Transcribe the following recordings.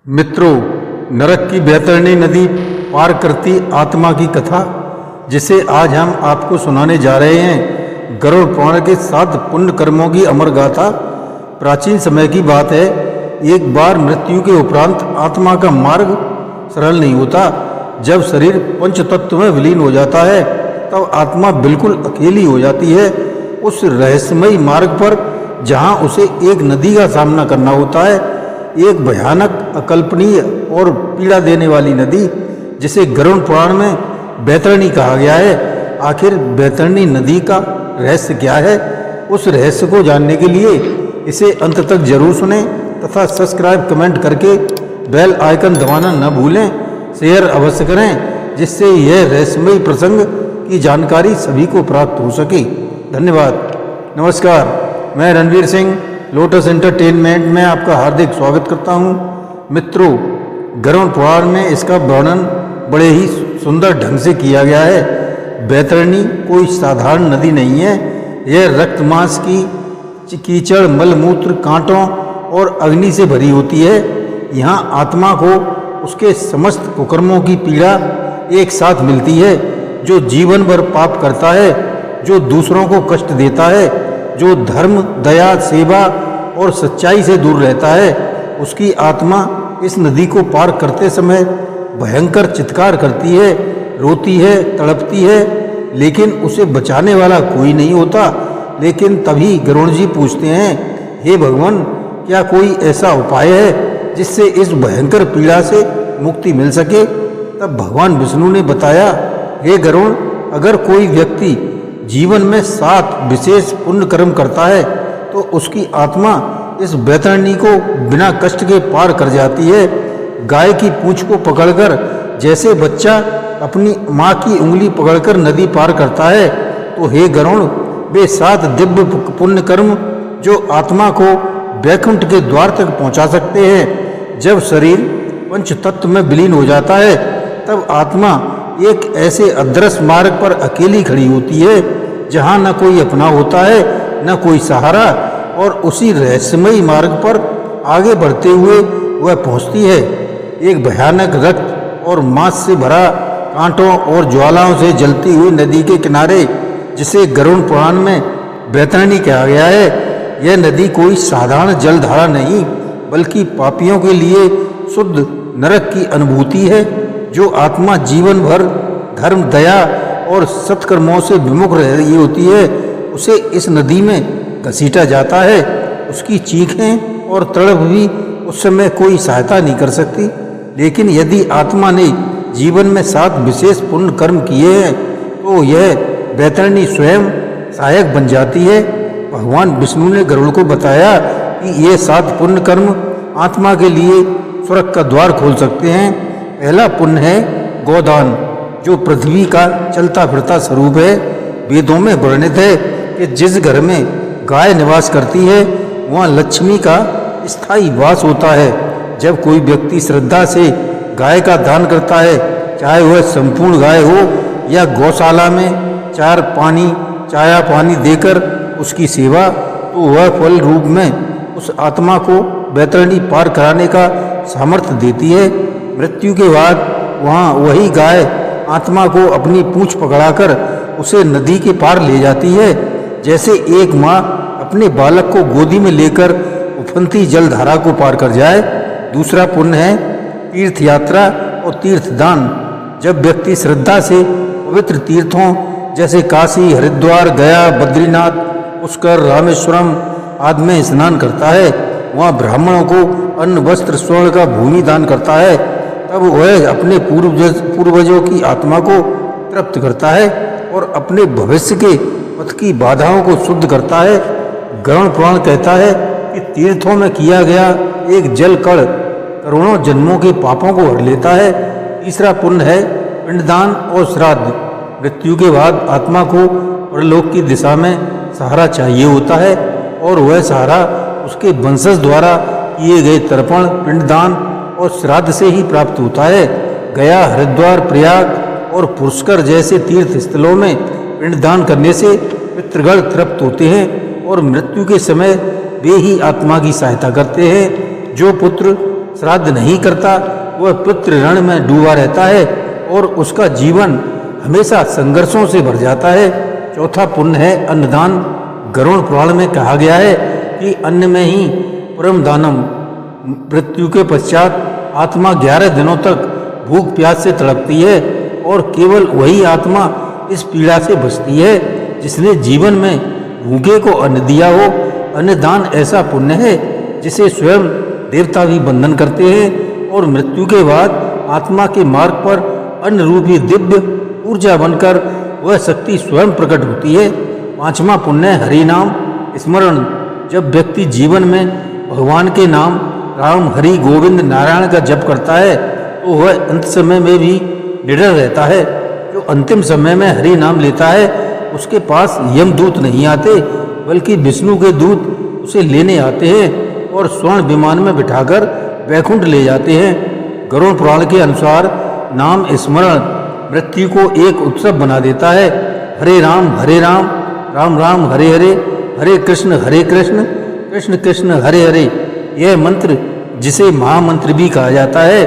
मित्रों, नरक की बैतरणी नदी पार करती आत्मा की कथा, जिसे आज हम आपको सुनाने जा रहे हैं। गरुड़ पुराण के 7 पुण्य कर्मों की अमर गाथा। प्राचीन समय की बात है। एक बार मृत्यु के उपरांत आत्मा का मार्ग सरल नहीं होता। जब शरीर पंच तत्व में विलीन हो जाता है, तब आत्मा बिल्कुल अकेली हो जाती है। उस रहस्यमयी मार्ग पर जहाँ उसे एक नदी का सामना करना होता है, एक भयानक, अकल्पनीय और पीड़ा देने वाली नदी, जिसे गरुड़ पुराण में बैतरणी कहा गया है। आखिर बैतरणी नदी का रहस्य क्या है? उस रहस्य को जानने के लिए इसे अंत तक जरूर सुनें तथा सब्सक्राइब, कमेंट करके बेल आइकन दबाना न भूलें। शेयर अवश्य करें, जिससे यह रहस्यमयी प्रसंग की जानकारी सभी को प्राप्त हो सके। धन्यवाद। नमस्कार, मैं रणवीर सिंह लोटस एंटरटेनमेंट में आपका हार्दिक स्वागत करता हूं। मित्रों, गरुड़ पुराण में इसका वर्णन बड़े ही सुंदर ढंग से किया गया है। बैतरणी कोई साधारण नदी नहीं है। यह रक्त मांस की कीचड़, मलमूत्र, कांटों और अग्नि से भरी होती है। यहाँ आत्मा को उसके समस्त कुकर्मों की पीड़ा एक साथ मिलती है। जो जीवन भर पाप करता है, जो दूसरों को कष्ट देता है, जो धर्म, दया, सेवा और सच्चाई से दूर रहता है, उसकी आत्मा इस नदी को पार करते समय भयंकर चित्कार करती है, रोती है, तड़पती है, लेकिन उसे बचाने वाला कोई नहीं होता। लेकिन तभी गरुड़ जी पूछते हैं, हे भगवान, क्या कोई ऐसा उपाय है जिससे इस भयंकर पीड़ा से मुक्ति मिल सके? तब भगवान विष्णु ने बताया, हे गरुड़, अगर कोई व्यक्ति जीवन में 7 विशेष पुण्य कर्म करता है, तो उसकी आत्मा इस बैतरणी को बिना कष्ट के पार कर जाती है। गाय की पूंछ को पकड़कर जैसे बच्चा अपनी माँ की उंगली पकड़कर नदी पार करता है, तो हे गरुड़, वे 7 दिव्य पुण्य कर्म जो आत्मा को वैकुंठ के द्वार तक पहुँचा सकते हैं। जब शरीर पंच तत्व में विलीन हो जाता है, तब आत्मा एक ऐसे अदृश्य मार्ग पर अकेली खड़ी होती है, जहाँ न कोई अपना होता है, न कोई सहारा, और उसी रहस्यमयी मार्ग पर आगे बढ़ते हुए वह पहुँचती है एक भयानक रक्त और मांस से भरा, कांटों और ज्वालाओं से जलती हुई नदी के किनारे, जिसे गरुड़ पुराण में बैतरणी कहा गया है। यह नदी कोई साधारण जलधारा नहीं, बल्कि पापियों के लिए शुद्ध नरक की अनुभूति है। जो आत्मा जीवन भर धर्म, दया और सत्कर्मों से विमुख रही होती है, उसे इस नदी में घसीटा जाता है। उसकी चीखें और तड़प भी उस समय कोई सहायता नहीं कर सकती। लेकिन यदि आत्मा ने जीवन में 7 विशेष पुण्य कर्म किए हैं, तो यह बैतरणी स्वयं सहायक बन जाती है। भगवान विष्णु ने गरुड़ को बताया कि ये 7 पुण्य कर्म आत्मा के लिए स्वर्ग का द्वार खोल सकते हैं। पहला पुण्य है गोदान, जो पृथ्वी का चलता फिरता स्वरूप है। वेदों में वर्णित है कि जिस घर में गाय निवास करती है, वहाँ लक्ष्मी का स्थायी वास होता है। जब कोई व्यक्ति श्रद्धा से गाय का दान करता है, चाहे वह संपूर्ण गाय हो या गौशाला में चाया पानी देकर उसकी सेवा, तो वह फल रूप में उस आत्मा को बैतरणी पार कराने का सामर्थ्य देती है। मृत्यु के बाद वहाँ वही गाय आत्मा को अपनी पूंछ पकड़ाकर उसे नदी के पार ले जाती है, जैसे एक माँ अपने बालक को गोदी में लेकर उफनती जलधारा को पार कर जाए। दूसरा पुण्य है तीर्थ यात्रा और तीर्थदान। जब व्यक्ति श्रद्धा से पवित्र तीर्थों जैसे काशी, हरिद्वार, गया, बद्रीनाथ, पुष्कर, रामेश्वरम आदि में स्नान करता है, वहाँ ब्राह्मणों को अन्न, वस्त्र, स्वर्ण का भूमि दान करता है, तब वह अपने पूर्वजों की आत्मा को तृप्त करता है और अपने भविष्य के पथ की बाधाओं को शुद्ध करता है। गरुड़ पुराण कहता है कि तीर्थों में किया गया एक जल कण करोड़ों जन्मों के पापों को हर लेता है। तीसरा पुण्य है पिंडदान और श्राद्ध। मृत्यु के बाद आत्मा को परलोक की दिशा में सहारा चाहिए होता है, और वह सहारा उसके वंशज द्वारा किए गए तर्पण, पिंडदान और श्राद्ध से ही प्राप्त होता है। गया, हरिद्वार, प्रयाग और पुष्कर जैसे तीर्थ स्थलों में पिंडदान करने से पितृगण तृप्त होते हैं और मृत्यु के समय वे ही आत्मा की सहायता करते हैं। जो पुत्र श्राद्ध नहीं करता वह पितृ ऋण में डूबा रहता है और उसका जीवन हमेशा संघर्षों से भर जाता है। चौथा पुण्य है अन्नदान। गरुड़ पुराण में कहा गया है कि अन्न में ही परम दानम। मृत्यु के पश्चात आत्मा 11 दिनों तक भूख प्यास से तड़पती है और केवल वही आत्मा इस पीड़ा से बचती है जिसने जीवन में भूखे को अन्न दिया हो। अन्नदान ऐसा पुण्य है जिसे स्वयं देवता भी बंधन करते हैं और मृत्यु के बाद आत्मा के मार्ग पर अन्न रूपी दिव्य ऊर्जा बनकर वह शक्ति स्वयं प्रकट होती है। पांचवा पुण्य है हरि नाम स्मरण। जब व्यक्ति जीवन में भगवान के नाम राम हरि गोविंद नारायण का जप करता है तो वह अंत समय में भी निडर रहता है। जो अंतिम समय में हरि नाम लेता है उसके पास यमदूत नहीं आते बल्कि विष्णु के दूत उसे लेने आते हैं और स्वर्ण विमान में बिठाकर वैकुंठ ले जाते हैं। गरुड़ पुराण के अनुसार नाम स्मरण मृत्यु को एक उत्सव बना देता है। हरे राम राम राम हरे हरे, हरे कृष्ण कृष्ण कृष्ण हरे हरे, यह मंत्र जिसे महामंत्र भी कहा जाता है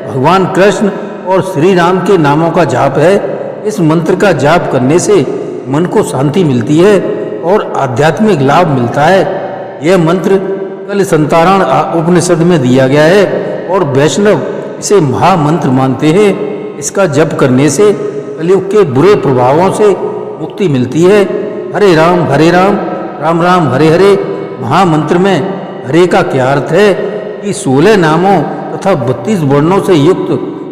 भगवान कृष्ण और श्री राम के नामों का जाप है। इस मंत्र का जाप करने से मन को शांति मिलती है और आध्यात्मिक लाभ मिलता है। यह मंत्र कल संतारण उपनिषद में दिया गया है और वैष्णव इसे महामंत्र मानते हैं। इसका जप करने से कलयुग के बुरे प्रभावों से मुक्ति मिलती है। हरे राम राम राम हरे हरे महामंत्र में हरे का क्या अर्थ है कि 16 नामों तथा 32 वर्णों से युक्त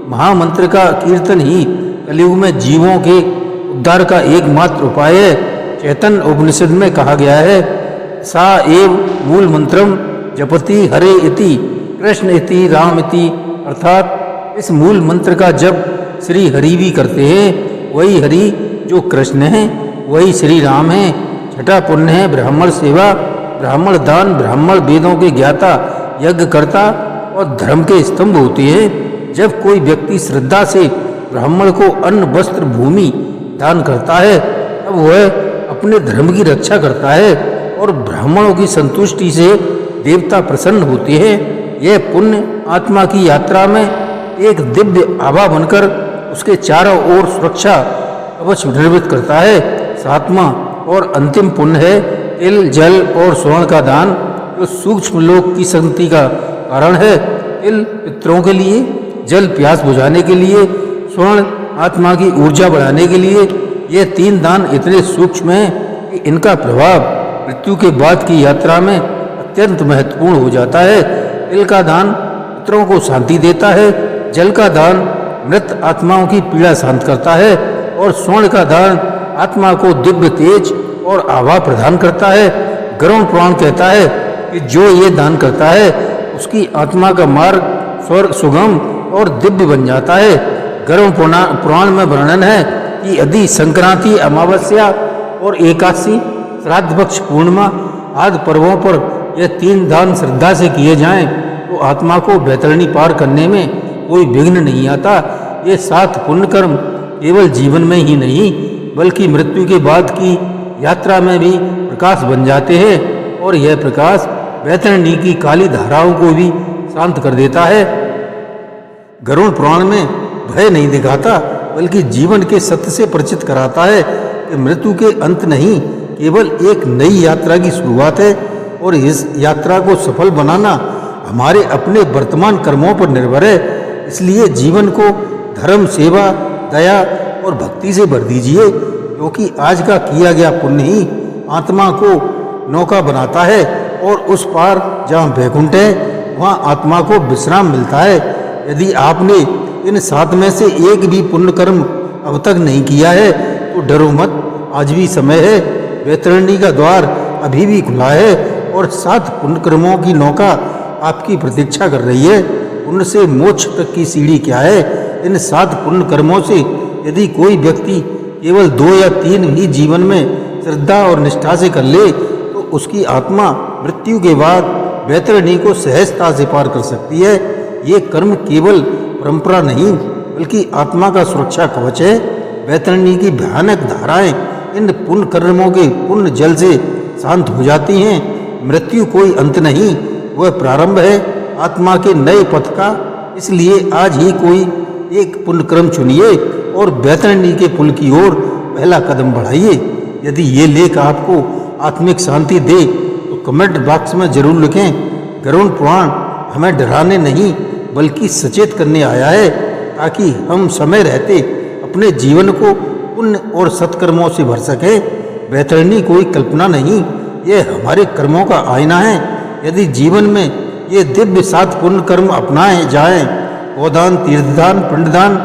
महामंत्र का कीर्तन ही कलयुग में जीवों के उद्धार का एकमात्र उपाय है। चैतन्य उपनिषद में कहा गया है सा एव मूल मंत्रम जपति हरे इति कृष्ण इति राम इति, अर्थात इस मूल मंत्र का जप श्री हरि भी करते हैं। वही हरि जो कृष्ण है वही श्री राम है। छठा पुण्य है ब्राह्मण सेवा। ब्राह्मण दान ब्राह्मण वेदों के ज्ञाता यज्ञ करता और धर्म के स्तंभ होते हैं। जब कोई व्यक्ति श्रद्धा से ब्राह्मण को अन्न वस्त्र भूमि दान करता है तब वह अपने धर्म की रक्षा करता है और ब्राह्मणों की संतुष्टि से देवता प्रसन्न होते हैं। यह पुण्य आत्मा की यात्रा में एक दिव्य आभा बनकर उसके चारों ओर सुरक्षा कवच निर्मित करता है। सातवां और अंतिम पुण्य है तिल जल और स्वर्ण का दान, जो सूक्ष्म लोक की संगति का कारण है। तिल पितरों के लिए, जल प्यास बुझाने के लिए, स्वर्ण आत्मा की ऊर्जा बढ़ाने के लिए। ये 3 दान इतने सूक्ष्म हैं कि इनका प्रभाव मृत्यु के बाद की यात्रा में अत्यंत महत्वपूर्ण हो जाता है। तिल का दान पितरों को शांति देता है, जल का दान मृत आत्माओं की पीड़ा शांत करता है और स्वर्ण का दान आत्मा को दिव्य तेज और आभा प्रदान करता है। गरुड़ पुराण कहता है कि जो ये दान करता है उसकी आत्मा का मार्ग स्वर्ग सुगम और दिव्य बन जाता है। गरुड़ पुराण में वर्णन है कि यदि संक्रांति अमावस्या और एकादशी श्राद्ध पक्ष पूर्णिमा आदि पर्वों पर यह 3 दान श्रद्धा से किए जाएं तो आत्मा को बैतरणी पार करने में कोई विघ्न नहीं आता। ये 7 पुण्य कर्म केवल जीवन में ही नहीं बल्कि मृत्यु के बाद की यात्रा में भी प्रकाश बन जाते हैं और यह प्रकाश बैतरणी की काली धाराओं को भी शांत कर देता है। गरुड़ पुराण में भय नहीं दिखाता बल्कि जीवन के सत्य से परिचित कराता है कि मृत्यु के अंत नहीं केवल एक नई यात्रा की शुरुआत है और इस यात्रा को सफल बनाना हमारे अपने वर्तमान कर्मों पर निर्भर है। इसलिए जीवन को धर्म सेवा दया और भक्ति से भर दीजिए क्योंकि आज का किया गया पुण्य ही आत्मा को नौका बनाता है और उस पार जहाँ वैकुंठ है वहाँ आत्मा को विश्राम मिलता है। यदि आपने इन 7 में से एक भी पुण्य कर्म अब तक नहीं किया है तो डरो मत, आज भी समय है। बैतरणी का द्वार अभी भी खुला है और 7 पुण्य कर्मों की नौका आपकी प्रतीक्षा कर रही है। पुण्य से मोक्ष तक की सीढ़ी क्या है? इन 7 पुण्य कर्मों से यदि कोई व्यक्ति केवल 2 या 3 ही जीवन में श्रद्धा और निष्ठा से कर ले तो उसकी आत्मा मृत्यु के बाद बैतरणी को सहजता से पार कर सकती है। ये कर्म केवल परंपरा नहीं बल्कि आत्मा का सुरक्षा कवच है। बैतरणी की भयानक धाराएं इन पुण्य कर्मों के पुण्य जल से शांत हो जाती हैं। मृत्यु कोई अंत नहीं, वह प्रारंभ है आत्मा के नए पथ का। इसलिए आज ही कोई एक पुण्य कर्म चुनिए और बैतरणी के पुल की ओर पहला कदम बढ़ाइए। यदि ये लेख आपको आत्मिक शांति दे तो कमेंट बॉक्स में जरूर लिखें। गरुड़ पुराण हमें डराने नहीं बल्कि सचेत करने आया है, ताकि हम समय रहते अपने जीवन को पुण्य और सत्कर्मों से भर सकें। बैतरणी कोई कल्पना नहीं, ये हमारे कर्मों का आईना है। यदि जीवन में ये दिव्य 7 पुण्य कर्म अपनाए जाएं, गोदान, तीर्थदान, पिंडदान,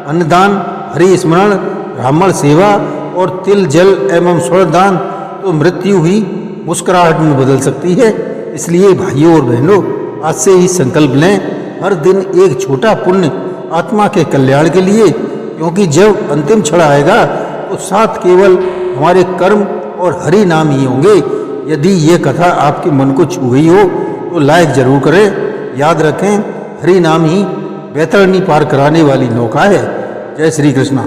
अन्नदान, हरि स्मरण, ब्राह्मण सेवा और तिल जल एवं स्वर्णदान, तो मृत्यु ही मुस्कुराहट में बदल सकती है। इसलिए भाइयों और बहनों, आज से ही संकल्प लें, हर दिन एक छोटा पुण्य आत्मा के कल्याण के लिए, क्योंकि जब अंतिम क्षण आएगा तो साथ केवल हमारे कर्म और हरि नाम ही होंगे। यदि ये कथा आपके मन को छू गई हो तो लाइक जरूर करें। याद रखें, हरि नाम ही बैतरणी पार कराने वाली नौका है। जय श्री कृष्णा।